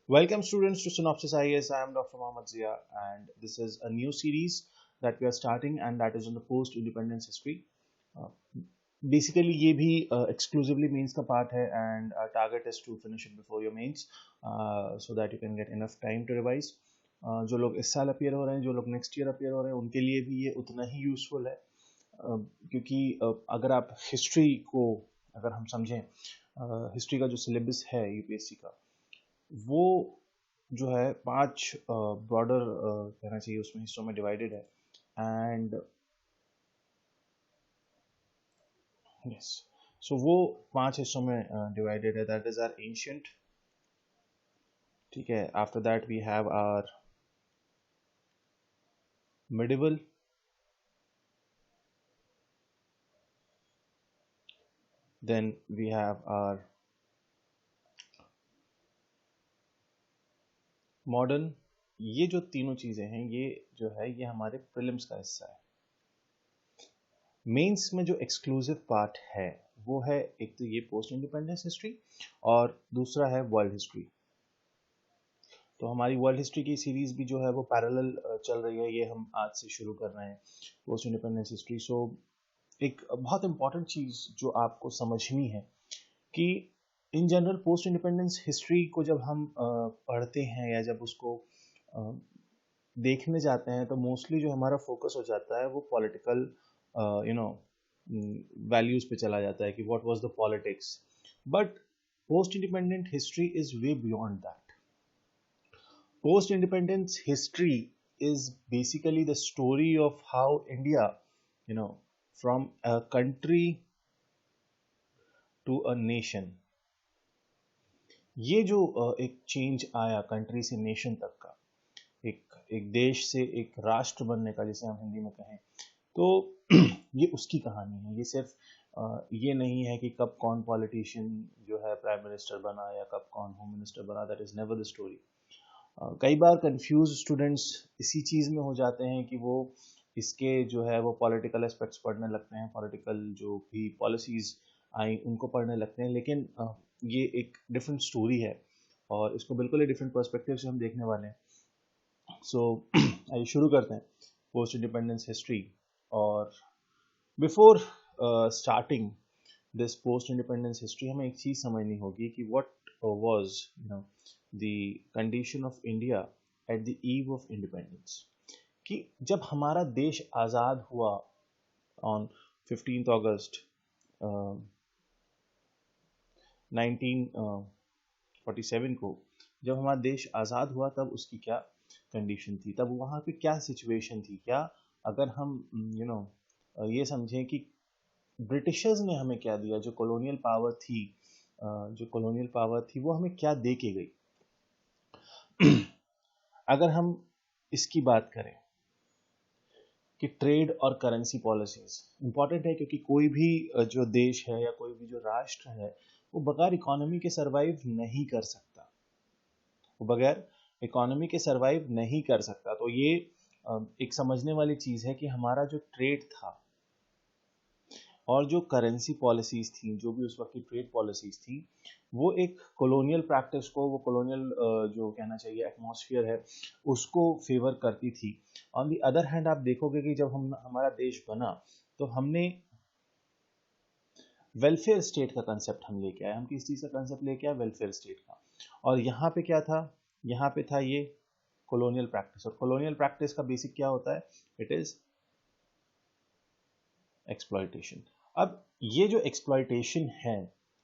Welcome students to Synopsis IAS. I am Dr. Mohammad Zia and this is a new series that we are starting and that is on the post-independence history. Uh, Basically ये भी exclusively means का part है and our target is to finish it before your mains so that you can get enough time to revise. जो लोग इस साल appear हो रहे हैं, जो लोग नेक्स्ट ईयर अपीयर हो रहे हैं, उनके लिए भी ये उतना ही यूजफुल है क्योंकि अगर आप हिस्ट्री को अगर हम समझें हिस्ट्री का जो सिलेबस है यूपीएससी का वो जो है 5 ब्रॉडर कहना चाहिए उसमें हिस्सों में डिवाइडेड है एंड यस सो वो 5 हिस्सों में डिवाइडेड है दैट इज आर एंशियंट ठीक है after that we have are medieval then we have are modern ये जो तीनों चीज़ें हैं ये जो है ये हमारे प्रीलिम्स का हिस्सा है मेंस में जो एक्सक्लूसिव पार्ट है वो है एक तो ये पोस्ट इंडिपेंडेंस हिस्ट्री और दूसरा है वर्ल्ड हिस्ट्री तो हमारी वर्ल्ड हिस्ट्री की सीरीज भी जो है वो पैरेलल चल रही है ये हम आज से शुरू कर रहे हैं पोस्ट इंडिपेंडेंस हिस्ट्री सो एक बहुत इंपॉर्टेंट चीज़ जो आपको समझनी है कि in general post independence history को जब हम पढ़ते हैं या जब उसको देखने जाते हैं तो मोस्टली जो हमारा फोकस हो जाता है वो पॉलिटिकल यू नो वैल्यूज पे चला जाता है कि what was the politics but post independent history is way beyond that post independence history is basically the story of how India, from a country to a nation, ये जो एक change आया country से नेशन तक का एक देश से एक राष्ट्र बनने का जिसे हम हिंदी में कहें तो ये उसकी कहानी है ये सिर्फ ये नहीं है कि कब कौन पॉलिटिशियन जो है प्राइम मिनिस्टर बना या कब कौन होम मिनिस्टर बना that is never the story कई बार कंफ्यूज स्टूडेंट्स इसी चीज़ में हो जाते हैं कि वो इसके जो है वो पॉलिटिकल एस्पेक्ट्स पढ़ने लगते हैं पॉलिटिकल जो भी पॉलिसीज़ आई उनको पढ़ने लगते हैं लेकिन ये एक डिफरेंट स्टोरी है और इसको बिल्कुल ही डिफरेंट पर्सपेक्टिव से हम देखने वाले हैं सो आइए शुरू करते हैं पोस्ट इंडिपेंडेंस हिस्ट्री और before starting this post independence history हमें एक चीज़ समझनी होगी कि what was the condition of India at the eve of independence कि जब हमारा देश आज़ाद हुआ on 15th August 1947 को जब हमारा देश आज़ाद हुआ तब उसकी क्या कंडीशन थी तब वहाँ पे क्या सिचुएशन थी क्या अगर हम ये समझें कि ब्रिटिशर्स ने हमें क्या दिया जो कॉलोनियल पावर थी वो हमें क्या दे के गई अगर हम इसकी बात करें कि ट्रेड और करेंसी पॉलिसीज इंपॉर्टेंट है क्योंकि कोई भी जो देश है या कोई भी जो राष्ट्र है वो बगैर इकोनॉमी के सरवाइव नहीं कर सकता वो बगैर इकोनॉमी के सरवाइव नहीं कर सकता तो ये एक समझने वाली चीज़ है कि हमारा जो ट्रेड था और जो करेंसी पॉलिसीज थी जो भी उस वक्त की ट्रेड पॉलिसीज थी वो एक कॉलोनियल प्रैक्टिस को वो कॉलोनियल जो कहना चाहिए एटमॉस्फेयर है उसको फेवर करती थी ऑन दी अदर हैंड आप देखोगे कि जब हमारा देश बना तो हमने वेलफेयर स्टेट का कंसेप्ट हम लेके आए हम किस चीज़ का कंसेप्ट लेके आए वेलफेयर स्टेट का और यहाँ पे क्या था यहाँ पे था ये कॉलोनियल प्रैक्टिस और कॉलोनियल प्रैक्टिस का बेसिक क्या होता है इट इज एक्सप्लॉयटेशन अब ये जो एक्सप्लॉयटेशन है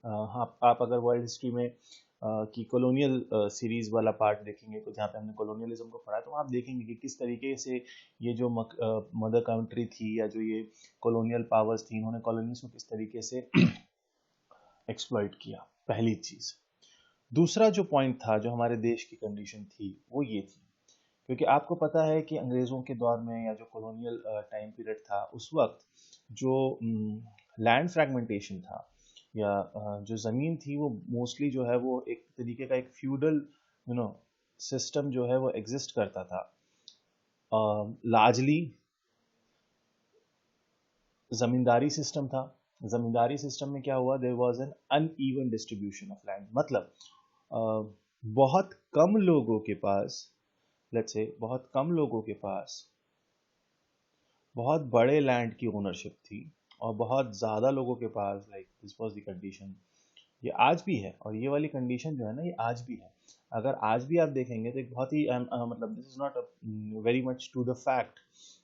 आप अगर वर्ल्ड हिस्ट्री में की कॉलोनियल सीरीज वाला पार्ट देखेंगे तो जहाँ पे हमने कॉलोनियलिज्म को पढ़ा तो आप देखेंगे कि किस तरीके से ये जो मदर कंट्री थी या जो ये कॉलोनियल पावर्स थी इन्होंने कॉलोनीज को किस तरीके से एक्सप्लॉइट किया पहली चीज़ दूसरा जो पॉइंट था जो हमारे देश की कंडीशन थी वो ये थी क्योंकि आपको पता है कि अंग्रेज़ों के दौर में या जो कॉलोनियल टाइम पीरियड था उस वक्त जो लैंड फ्रैगमेंटेशन था या जो ज़मीन थी वो मोस्टली जो है वो एक तरीके का एक फ्यूडल सिस्टम जो है वो एग्जिस्ट करता था लार्जली ज़मींदारी सिस्टम था ज़मींदारी सिस्टम में क्या हुआ there was an uneven distribution of land मतलब बहुत कम लोगों के पास, लेट्स से बहुत कम लोगों के पास बहुत बड़े लैंड की ओनरशिप थी, और बहुत ज़्यादा लोगों के पास, like this was the condition. ये आज भी है, और ये वाली कंडीशन जो है ना, ये आज भी है। अगर आज भी आप देखेंगे तो एक बहुत ही मतलब this is not very much to the fact,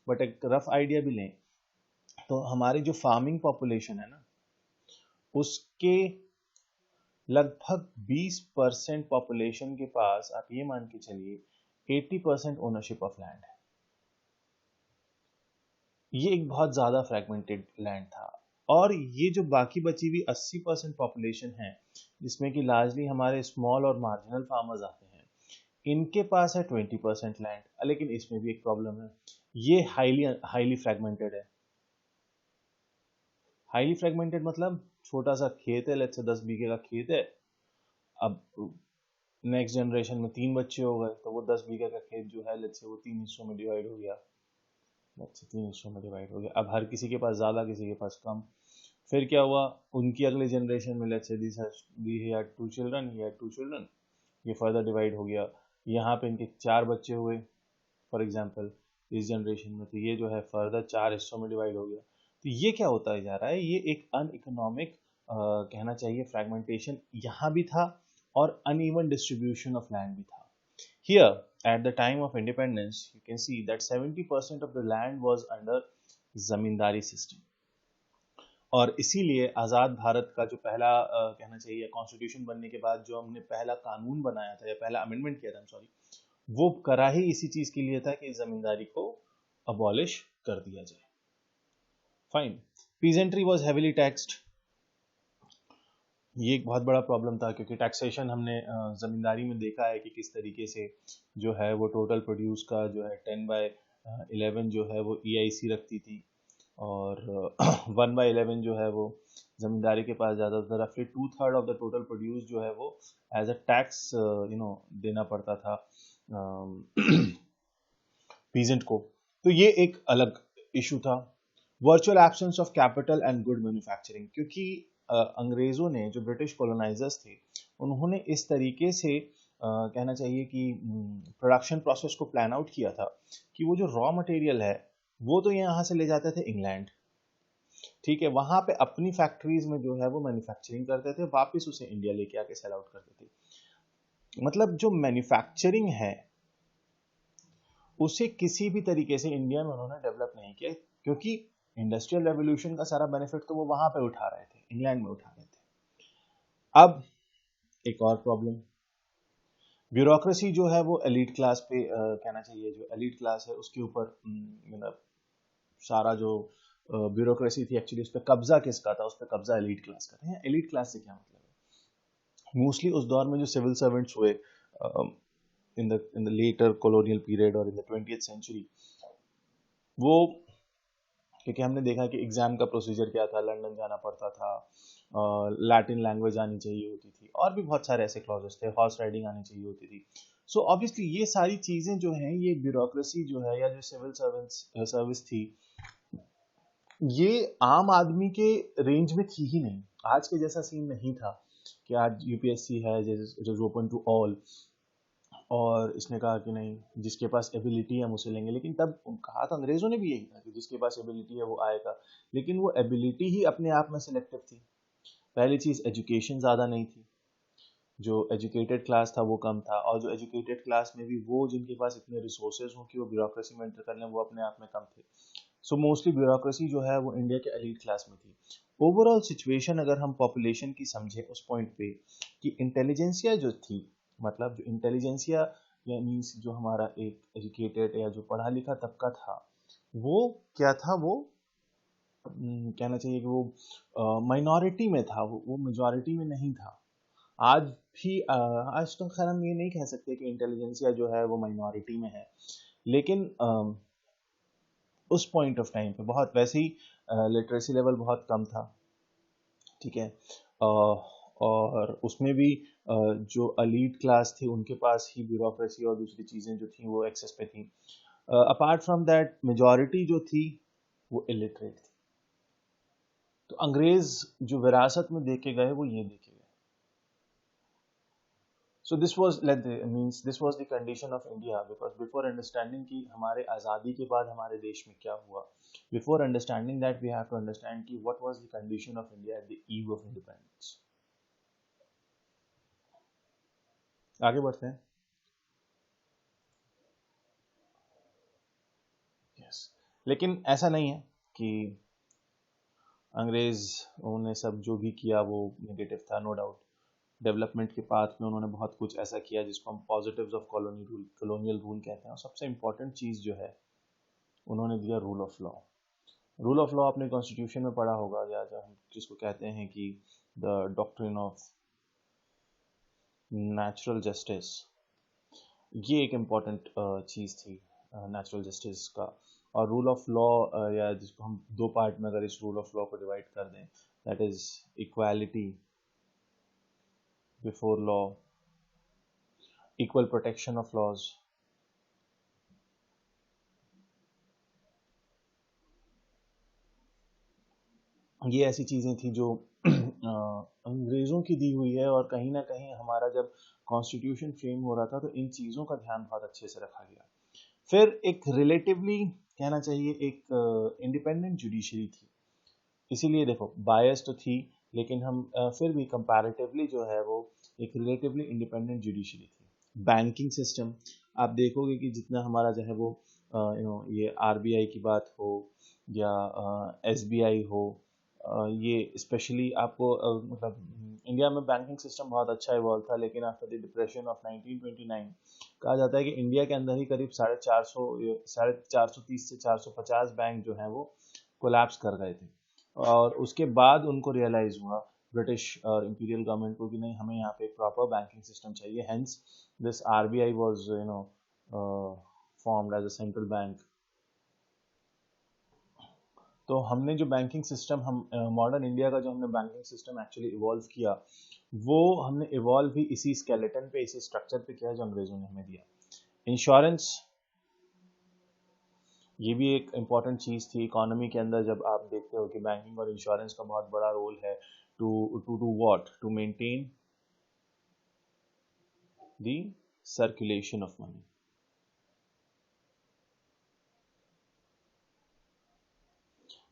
but एक रफ आइडिया भी लें तो हमारी जो फार्मिंग पॉपुलेशन है ना, उसके लगभग 20% पॉपुलेशन के पास आप ये मान के चलिए 80% ओनरशिप ऑफ लैंड है। ये एक बहुत ज्यादा फ्रेगमेंटेड लैंड था। और ये जो बाकी बची हुई 80% पॉपुलेशन है, जिसमें कि लार्जली हमारे स्मॉल और मार्जिनल फार्मर्स आते हैं, इनके पास है 20% लैंड। लेकिन इसमें भी एक प्रॉब्लम है, ये हाईली हाईली फ्रेगमेंटेड है। हाईली फ्रेगमेंटेड मतलब छोटा सा खेत है, लेट्स से 10 बीघे का खेत है। अब नेक्स्ट जनरेशन में 3 बच्चे हो गए, तो वो 10 बीघे का खेत जो है, लेट्स से वो 3 हिस्सों में डिवाइड हो गया। लेट्स से 3 हिस्सों में डिवाइड हो गया। अब हर किसी के पास ज़्यादा, किसी के पास कम। फिर क्या हुआ, उनकी अगले जनरेशन में, let's say the had 2 children, he had 2 children, ये फर्दर डिवाइड हो गया। यहाँ पे इनके 4 बच्चे हुए फॉर एग्जांपल इस जनरेशन में, तो ये जो है फर्दर 4 हिस्सों में डिवाइड हो गया। तो ये क्या होता जा रहा है, ये एक अनइकोनॉमिक कहना चाहिए फ्रैगमेंटेशन यहाँ भी था, और अनइवन डिस्ट्रीब्यूशन ऑफ लैंड भी था। Here, at the time of independence, you can see that 70% of the land was under zamindari system. और इसीलिए आज़ाद भारत का जो पहला कहना चाहिए कॉन्स्टिट्यूशन बनने के बाद जो हमने पहला कानून बनाया था, या पहला अमेंडमेंट किया था, सॉरी, वो करा ही इसी चीज के लिए था कि जमींदारी को अबॉलिश कर दिया जाए। Fine. Peasantry was heavily taxed. ये एक बहुत बड़ा प्रॉब्लम था, क्योंकि टैक्सेशन हमने जमींदारी में देखा है कि किस तरीके से जो है वो टोटल प्रोड्यूस का जो है 10/11 जो है वो EIC रखती थी, और 1/11 जो है वो जमींदारी के पास जाता था। रफली 2/3 ऑफ द टोटल प्रोड्यूस जो है वो एज अ टैक्स देना पड़ता था पीजेंट को। तो ये एक अलग इशू था। Virtual absence of capital and good manufacturing, क्योंकि अंग्रेजों ने, जो ब्रिटिश कॉलोनाइजर्स थे, उन्होंने इस तरीके से कहना चाहिए कि प्रोडक्शन प्रोसेस को प्लान आउट किया था कि वो जो रॉ मटेरियल है वो तो यहाँ से ले जाते थे इंग्लैंड, ठीक है, वहां पे अपनी फैक्ट्रीज में जो है वो मैन्युफैक्चरिंग करते थे, वापस उसे इंडिया लेके आके सेल आउट करते थे। मतलब जो मैन्युफैक्चरिंग है उसे किसी भी तरीके से इंडिया में उन्होंने डेवलप नहीं किया, क्योंकि इंडस्ट्रियल रेवोल्यूशन का सारा बेनिफिट तो वो वहां पे उठा रहे थे, इंग्लैंड में उठा रहे थे। अब एक और प्रॉब्लम, ब्यूरोक्रेसी जो है वो एलीट क्लास पे कहना चाहिए, जो एलीट क्लास है उसके ऊपर मतलब सारा जो ब्यूरोक्रेसी थी, एक्चुअली उस पर कब्जा किसका था, उस पर कब्जा एलीट क्लास का था। एलीट क्लास से क्या मतलब है, मोस्टली उस दौर में जो सिविल सर्वेंट्स हुए in the later colonial period और इन द 20th सेंचुरी, वो, क्योंकि हमने देखा कि एग्जाम का प्रोसीजर क्या था, लंदन जाना पड़ता था, लैटिन लैंग्वेज आनी चाहिए होती थी, और भी बहुत सारे ऐसे क्लॉजेस थे, हॉर्स राइडिंग आनी चाहिए होती थी। सो ऑब्वियसली ये सारी चीजें जो हैं, ये ब्यूरोक्रेसी जो है, या जो सिविल सर्विस थी, ये आम आदमी के रेंज में थी ही नहीं। आज के जैसा सीन नहीं था कि आज UPSC है, it is open to all, और इसने कहा कि नहीं, जिसके पास एबिलिटी है हम उसे लेंगे। लेकिन तब कहा था अंग्रेजों ने भी यही था कि जिसके पास एबिलिटी है वो आएगा, लेकिन वो एबिलिटी ही अपने आप में सिलेक्टिव थी। पहली चीज, एजुकेशन ज़्यादा नहीं थी, जो एजुकेटेड क्लास था वो कम था, और जो एजुकेटेड क्लास में भी वो जिनके पास इतने रिसोर्सेज हों कि वो ब्यूरोक्रेसी में एंटर कर लें, वो अपने आप में कम थे। सो मोस्टली ब्यूरोक्रेसी जो है वो इंडिया के एलीट क्लास में थी। ओवरऑल सिचुएशन अगर हम पॉपुलेशन की समझे उस पॉइंट पे, कि इंटेलिजेंसिया जो थी, मतलब जो इंटेलिजेंसिया या मीन्स जो हमारा एक एजुकेटेड या जो पढ़ा लिखा तबका था, वो क्या था, वो कहना चाहिए कि वो माइनॉरिटी में था, वो मेजॉरिटी में नहीं था। आज भी आज तो खैर हम ये नहीं कह सकते कि इंटेलिजेंसिया जो है वो माइनॉरिटी में है, लेकिन उस पॉइंट ऑफ टाइम पे बहुत, वैसे ही लिटरेसी लेवल बहुत कम था, ठीक है, और उसमें भी जो एलीट क्लास थी उनके पास ही ब्यूरोक्रेसी और दूसरी चीज़ें जो थी वो एक्सेस पे थी। अपार्ट फ्रॉम दैट, मेजॉरिटी जो थी वो इलिटरेट थी। तो अंग्रेज जो विरासत में देके गए वो ये देके गए। So this was let means this was the condition of India, because before understanding कि हमारे आज़ादी के बाद हमारे देश में क्या हुआ, before understanding that we have to understand कि what was the condition of India at the eve of independence. आगे बढ़ते हैं. yes. लेकिन ऐसा नहीं है कि अंग्रेज़ों ने सब जो भी किया वो नेगेटिव था, नो डाउट. डेवलपमेंट के पाथ में उन्होंने बहुत कुछ ऐसा किया जिसको हम पॉजिटिव्स ऑफ कॉलोनियल रूल कहते हैं. और सबसे इम्पोर्टेंट चीज़ जो है, उन्होंने दिया rule of law. Rule of law आपने कॉन्स्टिट्यूशन में पढ़ा होगा, या हम जिसको कहते हैं कि the doctrine of natural justice. ये एक इम्पॉर्टेंट चीज़ थी नेचुरल जस्टिस का. और रूल ऑफ लॉ, या जिसको हम दो पार्ट में अगर इस रूल ऑफ लॉ को डिवाइड कर दें, that is equality before law, equal protection of laws. ये ऐसी चीज़ें थी जो अंग्रेज़ों की दी हुई है. और कहीं ना कहीं हमारा जब कॉन्स्टिट्यूशन फ्रेम हो रहा था तो इन चीज़ों का ध्यान बहुत अच्छे से रखा गया. फिर एक रिलेटिवली कहना चाहिए एक इंडिपेंडेंट जुडिशरी थी. इसीलिए देखो बायस तो थी, लेकिन हम फिर भी कंपैरेटिवली जो है वो एक रिलेटिवली इंडिपेंडेंट जुडिशरी थी. बैंकिंग सिस्टम आप देखोगे कि जितना हमारा जो है वो ये आरबीआई की बात हो या एसबीआई हो, ये स्पेशली आपको मतलब इंडिया में बैंकिंग सिस्टम बहुत अच्छा इवॉल्व था. लेकिन आफ्टर द डिप्रेशन ऑफ 1929 कहा जाता है कि इंडिया के अंदर ही करीब 430 से 450 बैंक जो हैं वो कोलैप्स कर गए थे. और उसके बाद उनको रियलाइज हुआ ब्रिटिश और इंपीरियल गवर्नमेंट को कि नहीं, हमें यहाँ पे एक प्रॉपर बैंकिंग सिस्टम चाहिए. Hence this RBI was formed as a central bank. तो हमने जो बैंकिंग सिस्टम, हम मॉडर्न इंडिया का जो हमने बैंकिंग सिस्टम एक्चुअली इवॉल्व किया, वो हमने इवॉल्व भी इसी स्केलेटन पे, इसी स्ट्रक्चर पे किया जो अंग्रेजों ने हमें दिया. इंश्योरेंस, ये भी एक इम्पॉर्टेंट चीज़ थी इकोनॉमी के अंदर. जब आप देखते हो कि बैंकिंग और इंश्योरेंस का बहुत बड़ा रोल है to do what, to maintain the circulation of money.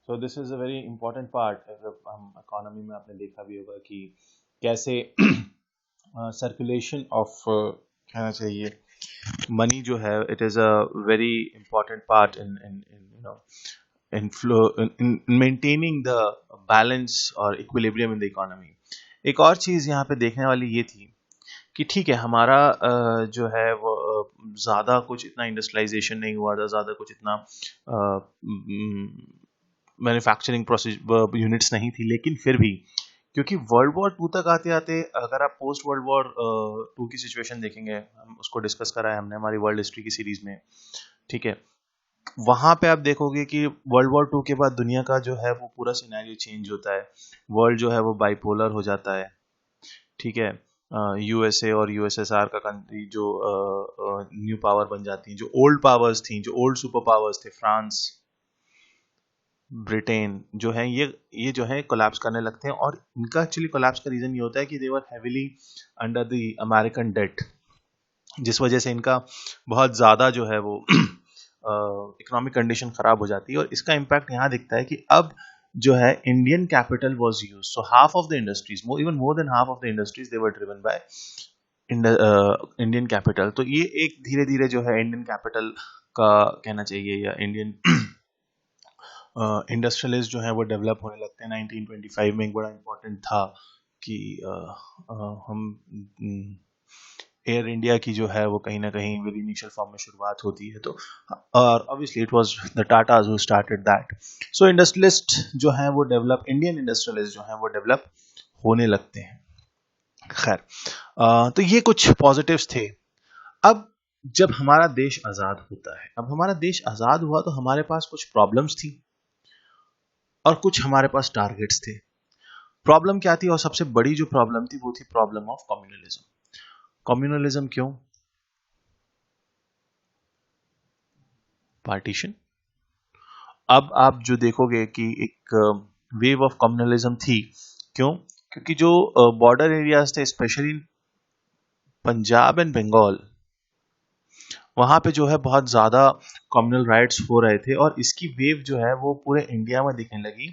So this is a very important part. हम इकोनॉमी में आपने देखा भी होगा कि कैसे सर्कुलेशन ऑफ कहना चाहिए मनी जो है, it is a very important part in maintaining the balance और equilibrium in the economy. एक और चीज़ यहाँ पे देखने वाली ये थी कि ठीक है, हमारा जो है वो ज़्यादा कुछ इतना इंडस्ट्रियलाइजेशन नहीं हुआ था, ज़्यादा कुछ इतना मैन्युफैक्चरिंग प्रोसेस यूनिट्स नहीं थी. लेकिन फिर भी क्योंकि वर्ल्ड वॉर 2 तक आते आते, अगर आप पोस्ट वर्ल्ड वॉर 2 की सिचुएशन देखेंगे, हम उसको डिस्कस करा है हमने हमारी वर्ल्ड हिस्ट्री की सीरीज में, ठीक है, वहां पे आप देखोगे कि वर्ल्ड वॉर 2 के बाद दुनिया का जो है वो पूरा सिनेरियो चेंज होता है. वर्ल्ड जो है वो बाइपोलर हो जाता है. ठीक है, यूएसए और यूएसएसआर का कंट्री जो न्यू पावर बन जाती हैं. जो ओल्ड पावर्स थी, जो ओल्ड सुपर पावर्स थे, फ्रांस, ब्रिटेन जो है, ये जो है कोलैप्स करने लगते हैं. और इनका एक्चुअली कोलैप्स का रीजन ये होता है कि they were heavily under the American debt, जिस वजह से इनका बहुत ज़्यादा जो है वो इकोनॉमिक कंडीशन खराब हो जाती है. और इसका इम्पैक्ट यहाँ दिखता है कि अब जो है Indian capital was used. So half of the industries, even more than half of the industries, they were driven by Indian capital. तो ये एक धीरे धीरे जो है इंडियन कैपिटल का कहना चाहिए, या इंडियन इंडस्ट्रियलिस्ट जो है वो डेवलप होने लगते हैं. 1925 में एक बड़ा इम्पोर्टेंट था कि हम एयर इंडिया की जो है वो कहीं ना कहीं विद इनिशियल फॉर्म में शुरुआत होती है. तो और obviously it was the Tatas who started that. So industrialist जो है वो डेवलप, इंडियन इंडस्ट्रियलिस्ट जो है वो डेवलप होने लगते हैं. खैर, तो ये कुछ पॉजिटिव्स थे. अब जब हमारा देश आज़ाद होता है, अब हमारा देश आज़ाद हुआ तो हमारे पास कुछ प्रॉब्लम्स थी और कुछ हमारे पास टारगेट्स थे. प्रॉब्लम क्या थी? और सबसे बड़ी जो प्रॉब्लम थी वो थी प्रॉब्लम ऑफ कम्युनलिज्म. कम्युनलिज्म क्यों? पार्टीशन. अब आप जो देखोगे कि एक वेव ऑफ कम्युनलिज्म थी. क्यों? क्योंकि जो बॉर्डर एरियाज थे, स्पेशली पंजाब एंड बंगाल, वहां पे जो है बहुत ज्यादा कम्युनल राइट्स हो रहे थे और इसकी वेव जो है वो पूरे इंडिया में दिखने लगी।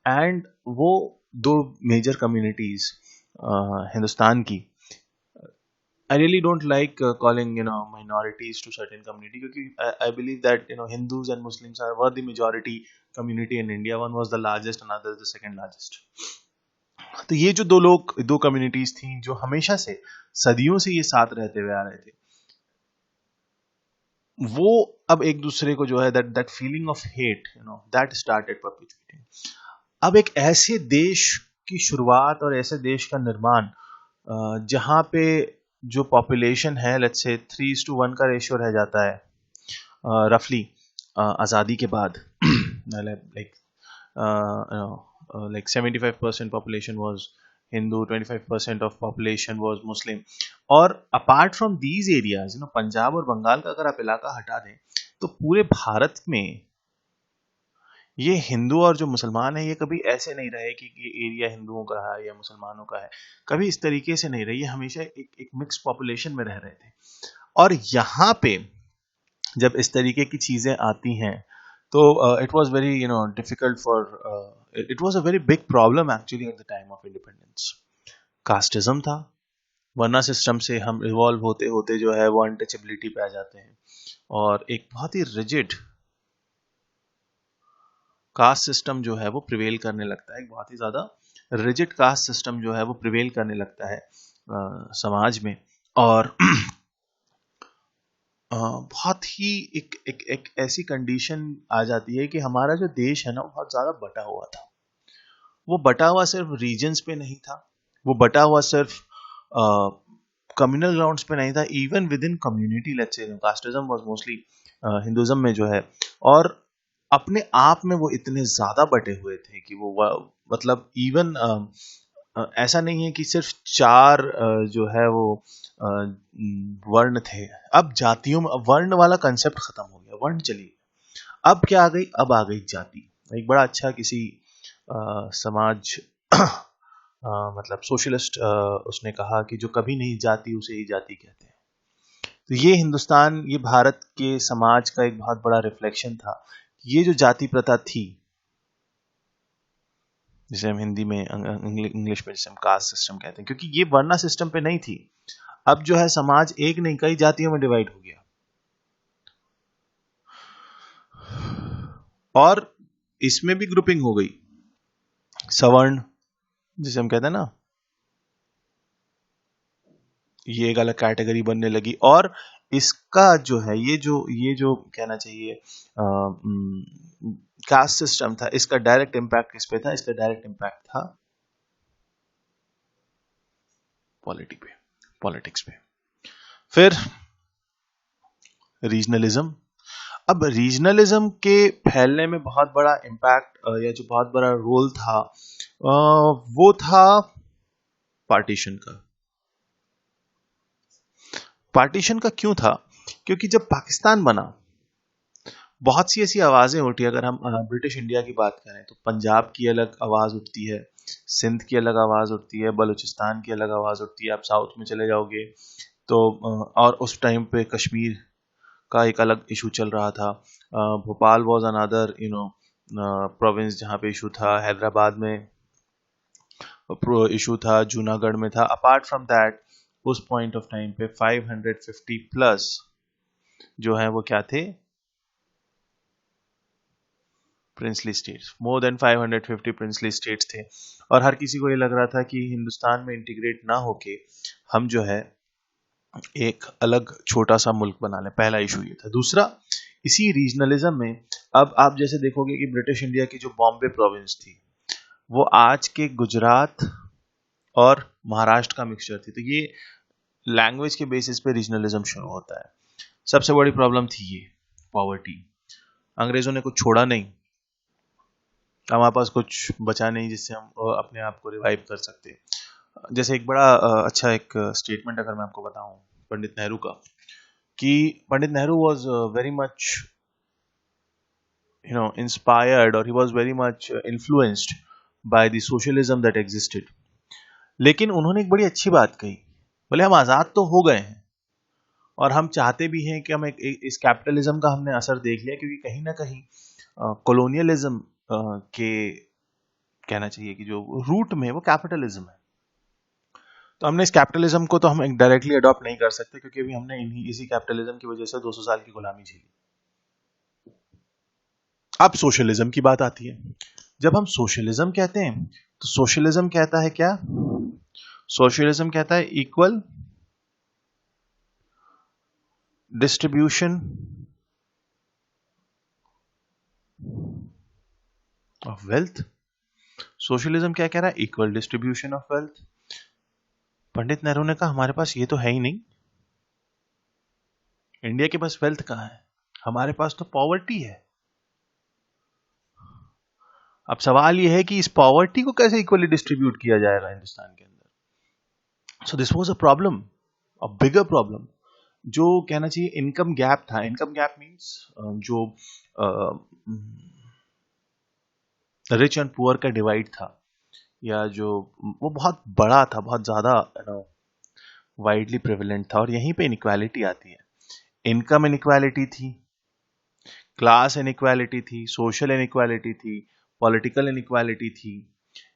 एंड वो दो मेजर कम्युनिटीज हिंदुस्तान की, I really don't like calling minorities to certain community, क्योंकि I believe that Hindus and Muslims were the majority community in India. One was the largest, another is the second largest. तो ये जो दो communities थी जो हमेशा से सदियों से ये साथ रहते हुए आ रहे थे, वो अब एक दूसरे को जो है that feeling of hate that started perpetuating. अब एक ऐसे देश की शुरुआत और ऐसे देश का निर्माण जहां पे जो पॉपुलेशन है लेट्स से 3:1 का रेशियो रह जाता है रफली आज़ादी के बाद, like 75% population was Hindu, 25% of population was Muslim. और apart from these areas, Punjab और बंगाल का अगर आप इलाका हटा दें तो पूरे भारत में ये हिंदू और जो मुसलमान है ये कभी ऐसे नहीं रहे कि ये एरिया हिंदुओं का है या मुसलमानों का है, कभी इस तरीके से नहीं रहे। ये हमेशा एक मिक्स पॉपुलेशन में रह रहे थे। और यहाँ पे जब इस तरीके की चीजें आती हैं तो it was very difficult for it was a very big problem actually at the time of independence. Casteism था, वर्ना सिस्टम से हम इवॉल्व होते होते जो है वो अनटचेबिलिटी पे आ जाते हैं और एक बहुत ही रिजिड कास्ट सिस्टम जो है वो प्रिवेल करने लगता है। एक बहुत ही ज्यादा रिजिड कास्ट सिस्टम जो है वो प्रिवेल करने लगता है समाज में। और बहुत ही एक ऐसी कंडीशन आ जाती है कि हमारा जो देश है ना बहुत ज्यादा बटा हुआ था। वो बटा हुआ सिर्फ रीजन्स पे नहीं था, वो बटा हुआ सिर्फ कम्युनल ग्राउंड्स पे नहीं था, even with in community. Let's say casteism was mostly Hinduism में जो है, और अपने आप में वो इतने ज्यादा बटे हुए थे कि वो मतलब इवन ऐसा नहीं है कि सिर्फ चार जो है वो वर्ण थे। अब जातियों में वर्ण वाला कंसेप्ट खत्म हो गया, वर्ण चली अब क्या आ गई, अब आ गई जाति। एक बड़ा अच्छा किसी समाज मतलब सोशलिस्ट उसने कहा कि जो कभी नहीं जाती उसे ही जाति कहते हैं। तो ये हिंदुस्तान, ये भारत के समाज का एक बहुत बड़ा रिफ्लेक्शन था। ये जो जाति प्रथा थी, जिसे हम हिंदी में इंग्लिश में जिसे हम कास्ट सिस्टम कहते हैं, क्योंकि ये वर्णा सिस्टम पे नहीं थी। अब जो है समाज एक नहीं कई जातियों में डिवाइड हो गया और इसमें भी ग्रुपिंग हो गई। सवर्ण जिसे हम कहते हैं ना, ये एक अलग कैटेगरी बनने लगी। और इसका जो है ये जो कहना चाहिए कास्ट सिस्टम था, इसका डायरेक्ट इम्पैक्ट किस पे था? इसका डायरेक्ट इम्पैक्ट था पॉलिटिक्स पे। फिर रीजनलिज्म। अब रीजनलिज्म के फैलने में बहुत बड़ा इम्पैक्ट या जो बहुत बड़ा रोल था वो था पार्टीशन का। पार्टीशन का क्यों था? क्योंकि जब पाकिस्तान बना बहुत सी ऐसी आवाजें उठी। अगर हम ब्रिटिश इंडिया की बात करें तो पंजाब की अलग आवाज उठती है, सिंध की अलग आवाज उठती है, बलूचिस्तान की अलग आवाज उठती है। आप साउथ में चले जाओगे तो और उस टाइम पे कश्मीर का एक अलग इशू चल रहा था। भोपाल वाज अनदर प्रोविंस जहाँ पे इशू था। हैदराबाद में इशू था, जूनागढ़ में था। अपार्ट फ्रॉम दैट उस पॉइंट ऑफ टाइम पे 550 प्लस जो है वो क्या थे? Princely states. More than 550 princely states थे और हर किसी को ये लग रहा था कि हिंदुस्तान में इंटीग्रेट ना होके हम जो है एक अलग छोटा सा मुल्क बना लें। पहला इशू ये था। दूसरा, इसी रीजनलिज्म में अब आप जैसे देखोगे कि ब्रिटिश इंडिया की जो बॉम्बे प्रोविंस थी वो आज के गुजरात और महाराष्ट्र का मिक्सचर थी। तो ये लैंग्वेज के बेसिस पे रीजनलिज्म शुरू होता है। सबसे बड़ी प्रॉब्लम थी ये पॉवर्टी। अंग्रेजों ने कुछ छोड़ा नहीं, हमारे पास कुछ बचा नहीं जिससे हम अपने आप को रिवाइव कर सकते। जैसे एक बड़ा अच्छा एक स्टेटमेंट अगर मैं आपको बताऊं पंडित नेहरू का, कि Pandit Nehru was very much inspired or he was very much influenced by the socialism that existed। लेकिन उन्होंने एक बड़ी अच्छी बात कही बोले हम आजाद तो हो गए हैं और हम चाहते भी हैं कि हम इस कैपिटलिज्म का हमने असर देख लिया, क्योंकि कहीं ना कहीं कॉलोनियलिज्म के कहना चाहिए कि जो रूट में वो कैपिटलिज्म है। तो हमने इस कैपिटलिज्म को तो हम डायरेक्टली अडॉप्ट नहीं कर सकते, क्योंकि अभी हमने इसी कैपिटलिज्म की वजह से 200 साल की गुलामी झेली। अब सोशलिज्म की बात आती है। जब हम सोशलिज्म कहते हैं तो सोशलिज्म कहता है क्या? सोशलिज्म कहता है equal distribution of wealth. Socialism क्या कह रहा है? Equal distribution of wealth. Pandit Nehru ने कहा हमारे पास ये तो है ही नहीं, इंडिया के पास वेल्थ कहाँ है, हमारे पास तो पॉवर्टी है। अब सवाल यह है कि इस पॉवर्टी को कैसे इक्वली डिस्ट्रीब्यूट किया जाएगा हिंदुस्तान के अंदर। So this was a problem, a bigger problem. जो कहना चाहिए इनकम गैप था, इनकम गैप मींस जो रिच एंड पुअर का डिवाइड था, या जो वो बहुत बड़ा था, बहुत ज्यादा वाइडली प्रेवलेंट था, और यहीं पे इनइक्वालिटी आती है। इनकम इनइक्वालिटी थी, क्लास इनइक्वालिटी थी, सोशल इनइक्वालिटी थी, पॉलिटिकल इनइक्वालिटी थी,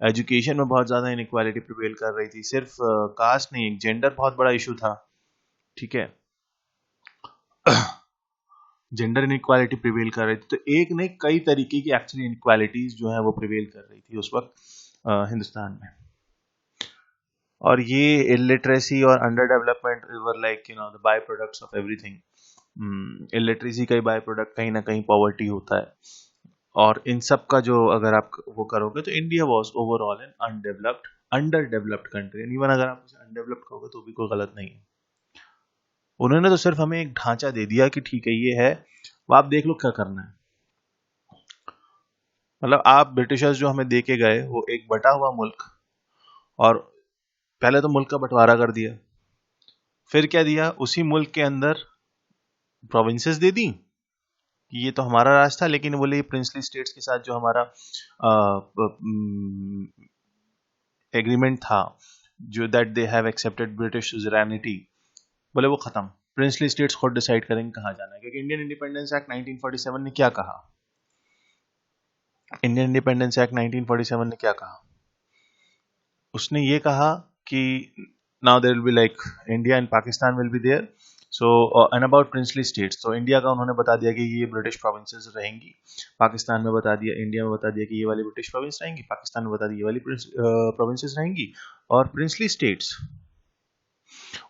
एजुकेशन में बहुत ज्यादा इनइक्वालिटी प्रिवेल कर रही थी। सिर्फ कास्ट नहीं, जेंडर बहुत बड़ा इशू था। ठीक है, जेंडर इनइक्वालिटी प्रिवेल कर रही थी। तो एक नहीं, कई तरीके की एक्चुअली इनइक्वालिटीज जो है वो प्रिवेल कर रही थी उस वक्त हिंदुस्तान में। और ये इलिटरेसी और under development were like the by products of everything. Illiteracy का ही बाय प्रोडक्ट कहीं ना कहीं पॉवर्टी होता है। और इन सब का जो अगर आप वो करोगे तो India was overall an undeveloped, under developed country. Even अगर आप उसे अनडेवलप्ड कहोगे तो भी कोई गलत नहीं है। उन्होंने तो सिर्फ हमें एक ढांचा दे दिया कि ठीक है ये है, वो आप देख लो क्या करना है। मतलब आप ब्रिटिशर्स जो हमें दे के गए वो एक बटा हुआ मुल्क, और पहले तो मुल्क का बंटवारा कर दिया, फिर क्या दिया, उसी मुल्क के अंदर प्रोविंसेस दे दी कि ये तो हमारा राज था, लेकिन बोले प्रिंसली स्टेट्स के साथ जो हमारा एग्रीमेंट था, जो that they have accepted British suzerainty, बोले वो खत्म। प्रिंसली स्टेट्स खुद डिसाइड करेंगे कहाँ जाना है। क्योंकि इंडियन इंडिपेंडेंस एक्ट 1947 ने क्या कहा, इंडियन इंडिपेंडेंस एक्ट 1947 ने क्या कहा? उसने ये कहा कि now there will be like India and Pakistan will be there. So and about princely states, तो इंडिया का उन्होंने बता दिया कि ये ब्रिटिश प्रोविंसेस रहेंगी। पाकिस्तान में बता दिया, इंडिया में बता दिया कि ये वाली ब्रिटिश प्रोविंस रहेंगी, पाकिस्तान में बता दिया ये वाली प्रोविंसेस रहेंगी। और प्रिंसली स्टेट्स,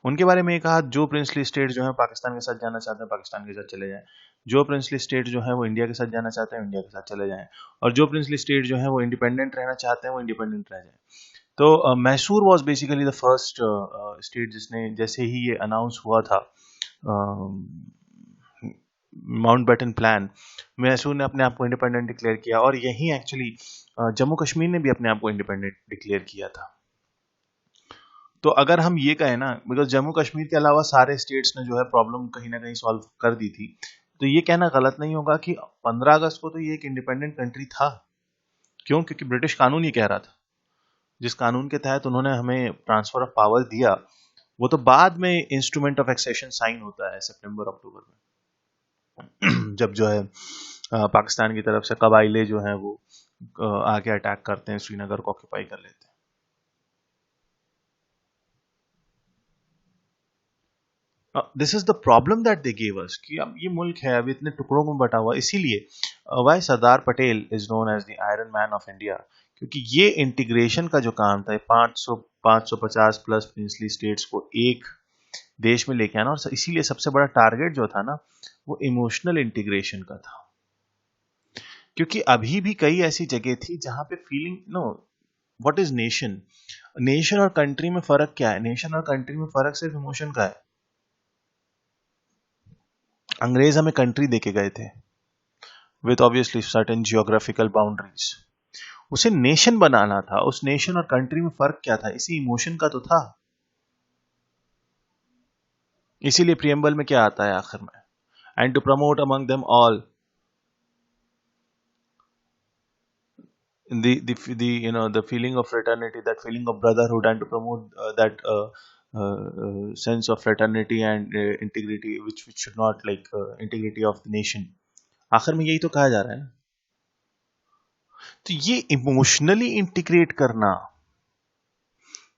उनके बारे में ये कहा जो प्रिंसली स्टेट जो है पाकिस्तान के साथ जाना चाहते हैं पाकिस्तान के साथ चले जाएं, जो प्रिंसली स्टेट जो है वो इंडिया के साथ जाना चाहते हैं इंडिया के साथ चले जाएं, और जो प्रिंसली स्टेट जो है वो इंडिपेंडेंट रहना चाहते हैं वो इंडिपेंडेंट रह जाएं। तो Mysore was basically the first state जिसने, जैसे ही ये अनाउंस हुआ था माउंटबेटन प्लान, मैसूर ने अपने आप को इंडिपेंडेंट डिक्लेयर किया, और यही एक्चुअली जम्मू कश्मीर ने भी अपने आप को इंडिपेंडेंट डिक्लेयर किया था। तो अगर हम ये कहें ना, बिकॉज जम्मू कश्मीर के अलावा सारे स्टेट्स ने जो है प्रॉब्लम कहीं ना कहीं सॉल्व कर दी थी, तो ये कहना गलत नहीं होगा कि 15 अगस्त को तो ये एक इंडिपेंडेंट कंट्री था। क्यों? क्योंकि ब्रिटिश कानून ये कह रहा था, जिस कानून के तहत उन्होंने हमें ट्रांसफर ऑफ पावर दिया, वो तो बाद में इंस्ट्रूमेंट ऑफ एक्सेशन साइन होता है सितंबर अक्टूबर में जब जो है पाकिस्तान की तरफ से कबाइले जो हैं वो आके अटैक करते हैं, श्रीनगर को ऑक्यूपाई कर लेते हैं। This is the problem that they gave us कि अब ये मुल्क है अभी इतने टुकड़ों में बटा हुआ। इसीलिए why Sardar Patel is known as the iron man of India, क्योंकि ये इंटीग्रेशन का जो काम था, 550 प्लस प्रिंसली स्टेट्स को एक देश में लेके आना, और इसीलिए सबसे बड़ा टारगेट जो था ना वो इमोशनल इंटीग्रेशन का था। क्योंकि अभी भी कई ऐसी जगह थी जहां पे feeling no, what is nation, nation और कंट्री में फर्क क्या है? नेशन और कंट्री में फर्क सिर्फ इमोशन का है। अंग्रेज हमें कंट्री देके गए थे with obviously certain geographical boundaries, उसे नेशन बनाना था। उस नेशन और कंट्री में फर्क क्या था? इसी इमोशन का तो था। इसीलिए प्रियम्बल में क्या आता है आखिर में, and to promote among them all the feeling of fraternity, that feeling of brotherhood, and to promote that sense of fraternity and integrity, which should not like integrity of the nation. आखिर में यही तो कहा जा रहा है ना। तो ये इमोशनली इंटीग्रेट करना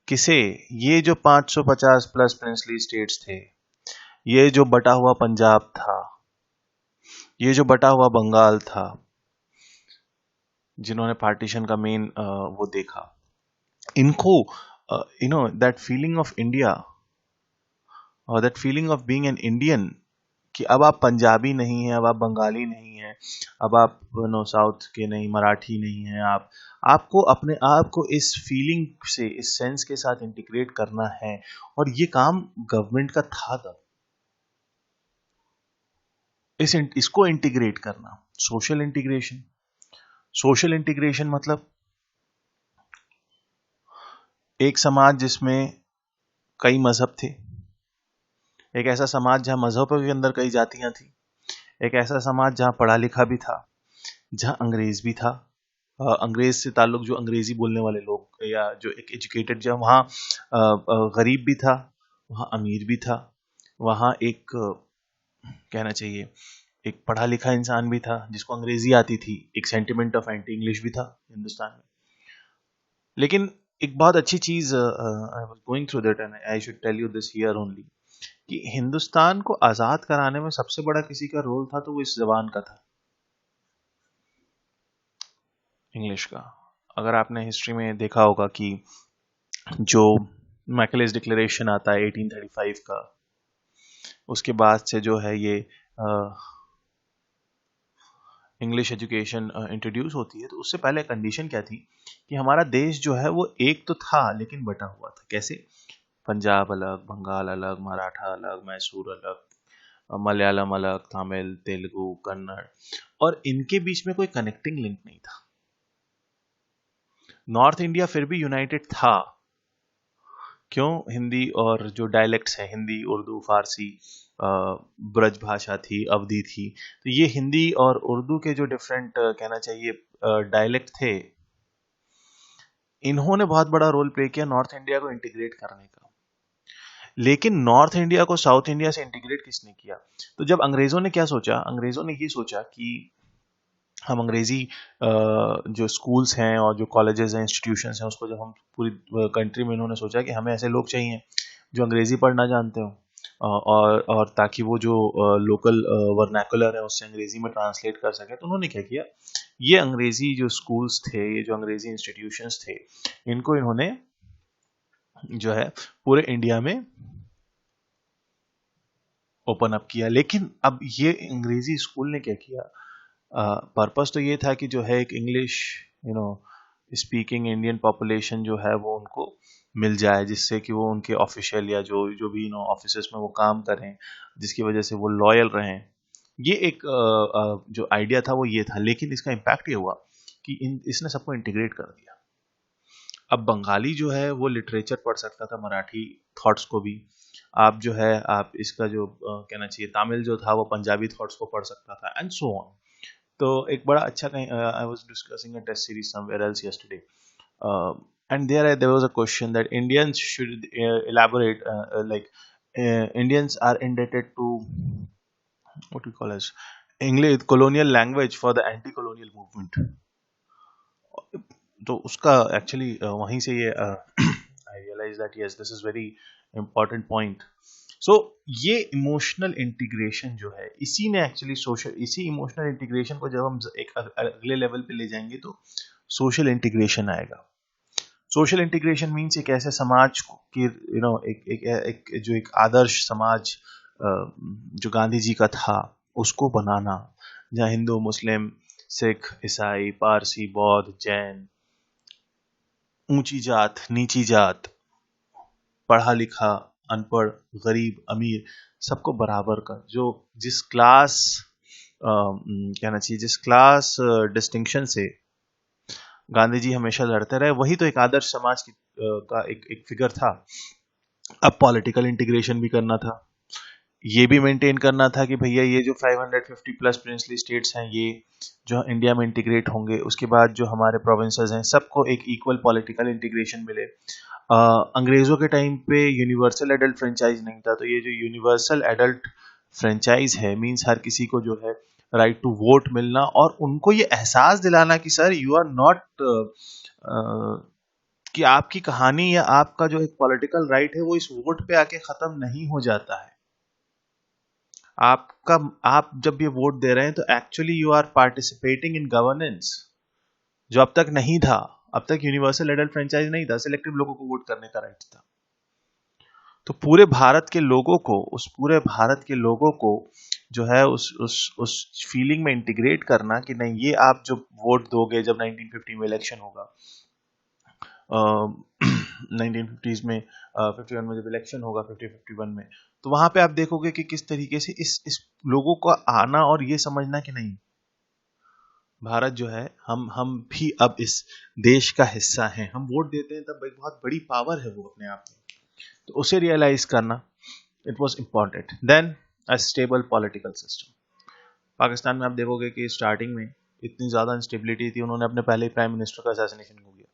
किसे, ये जो 550 प्लस प्रिंसली स्टेट्स थे, ये जो बटा हुआ पंजाब था, ये जो बटा हुआ बंगाल था, जिन्होंने पार्टीशन का मेन वो देखा, इनको you know that feeling of India और that feeling of being an Indian, कि अब आप पंजाबी नहीं हैं, अब आप बंगाली नहीं हैं, अब आप नो साउथ के नहीं, मराठी नहीं हैं, आपको अपने आप को इस फीलिंग से, इस सेंस के साथ इंटीग्रेट करना है। और ये काम गवर्नमेंट का था तब, इसको इंटीग्रेट करना, सोशल इंटीग्रेशन। सोशल इंटीग्रेशन मतलब एक समाज जिसमें कई मजहब थे, एक ऐसा समाज जहां मजहबों के अंदर कई जातियां थी, एक ऐसा समाज जहां पढ़ा लिखा भी था, जहां अंग्रेज भी था, अंग्रेज से ताल्लुक जो अंग्रेजी बोलने वाले लोग या जो एक एजुकेटेड, जहां वहाँ गरीब भी था, वहाँ अमीर भी था, वहाँ एक कहना चाहिए एक पढ़ा लिखा इंसान भी था जिसको अंग्रेजी आती थी, एक सेंटिमेंट ऑफ एंटी इंग्लिश भी था हिंदुस्तान में। लेकिन एक बहुत अच्छी चीज, I was going through that and I should tell you this here only, कि हिंदुस्तान को आजाद कराने में सबसे बड़ा किसी का रोल था तो वो इस जबान का था, इंग्लिश का। अगर आपने हिस्ट्री में देखा होगा कि जो मैकलेस डिक्लेरेशन आता है 1835 का, उसके बाद से जो है ये इंग्लिश एजुकेशन इंट्रोड्यूस होती है, तो उससे पहले कंडीशन क्या थी कि हमारा देश जो है वो एक तो था लेकिन बटा हुआ था। कैसे? पंजाब अलग, बंगाल अलग, मराठा अलग, मैसूर अलग, मलयालम अलग, तमिल, तेलुगु, कन्नड़, और इनके बीच में कोई कनेक्टिंग लिंक नहीं था। नॉर्थ इंडिया फिर भी यूनाइटेड था। क्यों? हिंदी और जो डायलेक्ट्स हैं, हिंदी, उर्दू, फारसी, ब्रज भाषा थी, अवधी थी, तो ये हिंदी और उर्दू के जो डिफरेंट कहना चाहिए डायलेक्ट थे, इन्होंने बहुत बड़ा रोल प्ले किया नॉर्थ इंडिया को इंटीग्रेट करने का। लेकिन नॉर्थ इंडिया को साउथ इंडिया से इंटीग्रेट किसने किया? तो जब अंग्रेजों ने क्या सोचा, अंग्रेजों ने ये सोचा कि हम अंग्रेजी जो स्कूल्स हैं और जो कॉलेजेस हैं, इंस्टीट्यूशंस हैं, उसको जब हम पूरी कंट्री में, इन्होंने सोचा कि हमें ऐसे लोग चाहिए जो अंग्रेजी पढ़ना जानते हो, और ताकि वो जो लोकल वर्नाकुलर है उससे अंग्रेजी में ट्रांसलेट कर सके। तो उन्होंने क्या किया, ये अंग्रेजी जो स्कूल्स थे, ये जो अंग्रेजी इंस्टीट्यूशंस थे, इनको इन्होंने जो है पूरे इंडिया में ओपन अप किया। लेकिन अब ये अंग्रेजी स्कूल ने क्या किया, पर्पस तो ये था कि जो है एक इंग्लिश स्पीकिंग इंडियन पॉपुलेशन जो है वो उनको मिल जाए, जिससे कि वो उनके ऑफिशियल या जो जो भी ऑफिसेस में वो काम करें, जिसकी वजह से वो लॉयल रहें। ये एक जो आइडिया था वो ये था। लेकिन इसका इम्पैक्ट ये हुआ कि इसने सबको इंटीग्रेट कर दिया। अब बंगाली जो है वो लिटरेचर पढ़ सकता था, मराठी थॉट्स को भी। आप जो है आप इसका जो कहना चाहिए तामिल जो था वो पंजाबी थॉट्स को पढ़ सकता था, एंड सो ऑन। तो एक बड़ा अच्छा कहीं, I was discussing a test series somewhere else yesterday, and there was a question that Indians should elaborate, like Indians are indebted to what we call as English colonial language for the anti-colonial movement. तो उसका actually वहीं से ये I realise that yes this is very important point. So ये emotional integration जो है, इसी ने एक्चुअली इसी इमोशनल इंटीग्रेशन को जब हम एक अगले लेवल पे ले जाएंगे तो सोशल इंटीग्रेशन आएगा। सोशल इंटीग्रेशन मीन्स एक ऐसे समाज की एक जो एक आदर्श समाज जो गांधी जी का था उसको बनाना, जहाँ हिंदू, मुस्लिम, सिख, ईसाई, पारसी, बौद्ध, जैन, ऊंची जात, नीची जात, पढ़ा लिखा, अनपढ़, गरीब, अमीर, सबको बराबर कर, जो जिस क्लास कहना चाहिए जिस क्लास डिस्टिंक्शन से गांधी जी हमेशा लड़ते रहे, वही तो एक आदर्श समाज का एक फिगर था। अब पॉलिटिकल इंटीग्रेशन भी करना था, ये भी मेंटेन करना था कि भैया ये जो 550 प्लस प्रिंसली स्टेट्स हैं ये जो इंडिया में इंटीग्रेट होंगे, उसके बाद जो हमारे प्रोविंसेस हैं सबको एक इक्वल पॉलिटिकल इंटीग्रेशन मिले। अंग्रेज़ों के टाइम पे यूनिवर्सल एडल्ट फ्रेंचाइज नहीं था, तो ये जो यूनिवर्सल एडल्ट फ्रेंचाइज है मींस हर किसी को जो है राइट टू वोट मिलना, और उनको ये एहसास दिलाना कि सर यू आर नॉट कि आपकी कहानी या आपका जो एक पॉलिटिकल राइट है वो इस वोट पे आके खत्म नहीं हो जाता है। आपका आप जब ये वोट दे रहे हैं तो actually you are participating in governance, जो अब तक नहीं था। अब तक यूनिवर्सल एडल्ट फ्रेंचाइज नहीं था, सिलेक्टिव लोगों को वोट करने का राइट था। तो पूरे भारत के लोगों को, उस पूरे भारत के लोगों को जो है उस फीलिंग में इंटीग्रेट करना कि नहीं, ये आप जो वोट दोगे जब 1950 में इलेक्शन होगा, 1950s में 51 में जब इलेक्शन होगा, 51 में, तो वहां पे आप देखोगे कि किस तरीके से इस लोगों का आना और ये समझना कि नहीं, भारत जो है हम भी अब इस देश का हिस्सा हैं। हम वोट देते हैं तब एक बहुत बड़ी पावर है वो अपने आप में, तो उसे रियलाइज करना it was important. Then a stable political system. Pakistan में आप देखोगे कि स्टार्टिंग में इतनी ज्यादा इंस्टेबिलिटी थी, उन्होंने अपने पहले प्राइम मिनिस्टर का असैसिनेशन हो गया,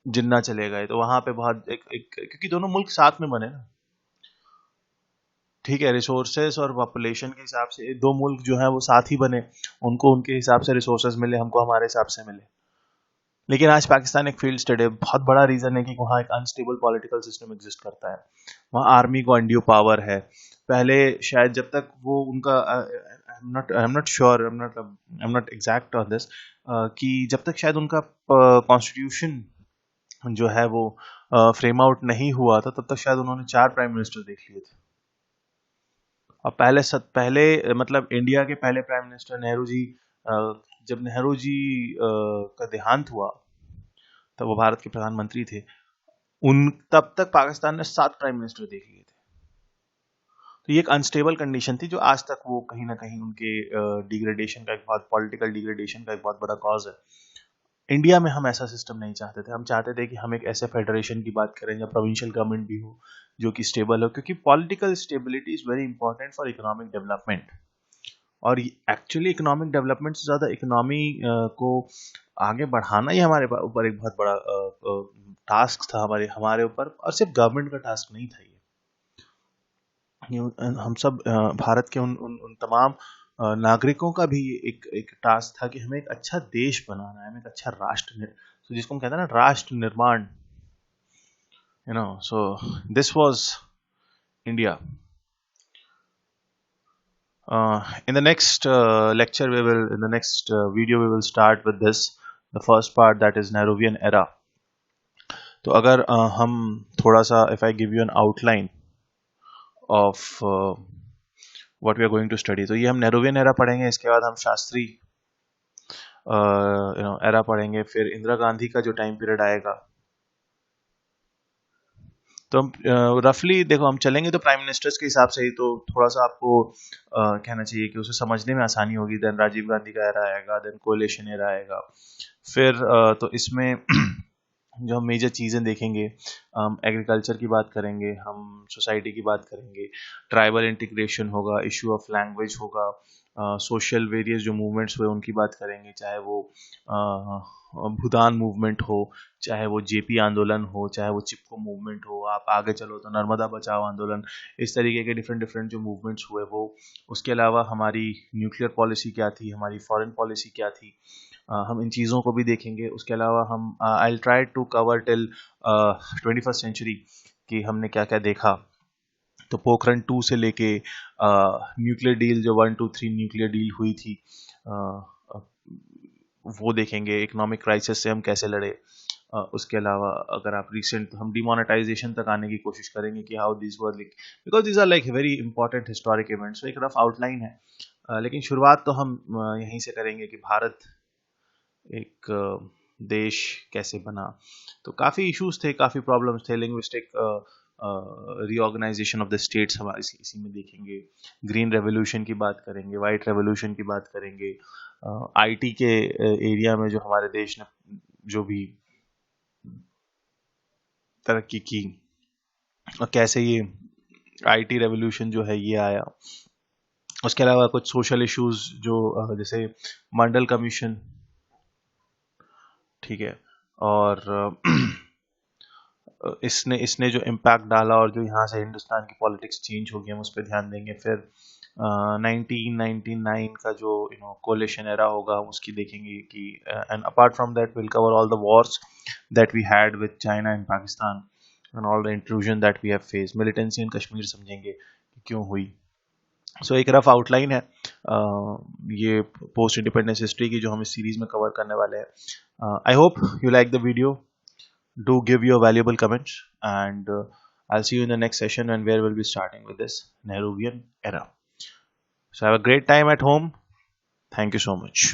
जिन्ना चले गए, तो वहां पे बहुत क्योंकि दोनों मुल्क साथ में बने ना, ठीक है, रिसोर्सेस और पॉपुलेशन के हिसाब से दो मुल्क जो है वो साथ ही बने, उनको उनके हिसाब से रिसोर्सेस मिले, हमको हमारे हिसाब से मिले। लेकिन आज पाकिस्तान एक फील्ड स्टेट है, बहुत बड़ा रीजन है कि वहाँ एक अनस्टेबल पॉलिटिकल सिस्टम एग्जिस्ट करता है। वहाँ आर्मी को अनड्यू पावर है। पहले शायद जब तक वो उनका I am not sure, I am not exact on this, कि जब तक शायद उनका कॉन्स्टिट्यूशन जो है वो फ्रेम आउट नहीं हुआ था, तब तक शायद उन्होंने 4 प्राइम मिनिस्टर देख लिए थे। और पहले मतलब इंडिया के पहले प्राइम मिनिस्टर नेहरू जी, जब नेहरू जी का देहांत हुआ तब वो भारत के प्रधानमंत्री थे, उन तब तक पाकिस्तान ने 7 प्राइम मिनिस्टर देख लिए थे। तो ये एक अनस्टेबल कंडीशन थी जो आज तक वो कहीं ना कहीं उनके डिग्रेडेशन का एक बहुत, पॉलिटिकल डिग्रेडेशन का एक बहुत बड़ा कॉज है। इंडिया में हम ऐसा सिस्टम नहीं चाहते थे, हम चाहते थे कि हम एक ऐसे फेडरेशन की बात करें या प्रोविंशियल गवर्नमेंट भी हो जो कि स्टेबल हो, क्योंकि political stability is very important for economic development. और एक्चुअली इकोनॉमिक डेवलपमेंट से ज़्यादा इकोनॉमी को आगे बढ़ाना ही हमारे ऊपर एक बहुत बड़ा टास्क था, हमारे ऊपर, और सिर्फ गवर्नमेंट का टास्क नहीं था ये हम सब भारत के उन तमाम नागरिकों का भी एक एक टास्क था कि हमें एक अच्छा देश बनाना है, हमें एक अच्छा राष्ट्र, तो जिसको हम कहते हैं ना राष्ट्र निर्माण, so this was India. In the next lecture, in the next video, we will start with the first part, that is Nehruvian era. तो अगर हम थोड़ा सा, if I give you an outline of what we are going to study, तो ये हम Nehruvian era पढ़ेंगे, इसके बाद हम शास्त्री एरा पढ़ेंगे, फिर इंदिरा गांधी का जो टाइम पीरियड आएगा। तो हम रफली देखो, हम चलेंगे तो प्राइम मिनिस्टर्स के हिसाब से ही, तो थोड़ा सा आपको कहना चाहिए कि उसे समझने में आसानी होगी। देन राजीव गांधी का एरा आएगा, देन कोएलिशन एरा आएगा, फिर तो इसमें जो हम मेजर चीज़ें देखेंगे, हम एग्रीकल्चर की बात करेंगे, हम सोसाइटी की बात करेंगे, ट्राइबल इंटीग्रेशन होगा, इशू ऑफ लैंग्वेज होगा, सोशल वेरियस जो मूवमेंट्स हुए उनकी बात करेंगे, चाहे वो भूदान मूवमेंट हो, चाहे वो जेपी आंदोलन हो, चाहे वो चिपको मूवमेंट हो, आप आगे चलो तो नर्मदा बचाओ आंदोलन, इस तरीके के डिफरेंट डिफरेंट जो मूवमेंट्स हुए वो। उसके अलावा हमारी न्यूक्लियर पॉलिसी क्या थी, हमारी फॉरेन पॉलिसी क्या थी, हम इन चीज़ों को भी देखेंगे। उसके अलावा हम I try to cover till 21st century कि हमने क्या क्या देखा। तो पोखरण 2 से लेके न्यूक्लियर डील जो 1, 2, 3 न्यूक्लियर डील हुई थी, वो देखेंगे। इकोनॉमिक क्राइसिस से हम कैसे लड़े। उसके अलावा अगर आप रिसेंट, हम डिमोनेटाइजेशन तक आने की कोशिश करेंगे कि how this were, because this are like very important historic events. एक रफ आउटलाइन है, लेकिन शुरुआत तो हम यहीं से करेंगे कि भारत एक देश कैसे बना। तो काफ़ी इश्यूज थे, काफ़ी प्रॉब्लम्स थे, linguistic reorganisation of the states हमारे इसी में देखेंगे। ग्रीन रेवोल्यूशन की बात करेंगे, वाइट रेवोल्यूशन की बात करेंगे, आईटी के एरिया में जो हमारे देश ने जो भी तरक्की की और कैसे ये आईटी रेवोल्यूशन जो है ये आया। उसके अलावा कुछ सोशल इश्यूज जो जैसे मंडल कमीशन, ठीक है, और इसने इसने जो इम्पैक्ट डाला और जो यहाँ से हिंदुस्तान की पॉलिटिक्स चेंज हो गई, हम उस पर ध्यान देंगे। फिर 1999 का जो कोलिशन एरा होगा, हम उसकी देखेंगे कि and apart from that will cover all the wars that we had with China and Pakistan and all the intrusion that we have face. Militancy in Kashmir समझेंगे कि क्यों हुई। सो एक रफ आउटलाइन है ये पोस्ट इंडिपेंडेंस हिस्ट्री की जो हम इस सीरीज में कवर करने वाले हैं। I hope you like the video. Do give your valuable comments, and I'll see you in the next session and where we'll be starting with this Nehruvian era. So have a great time at home. Thank you so much.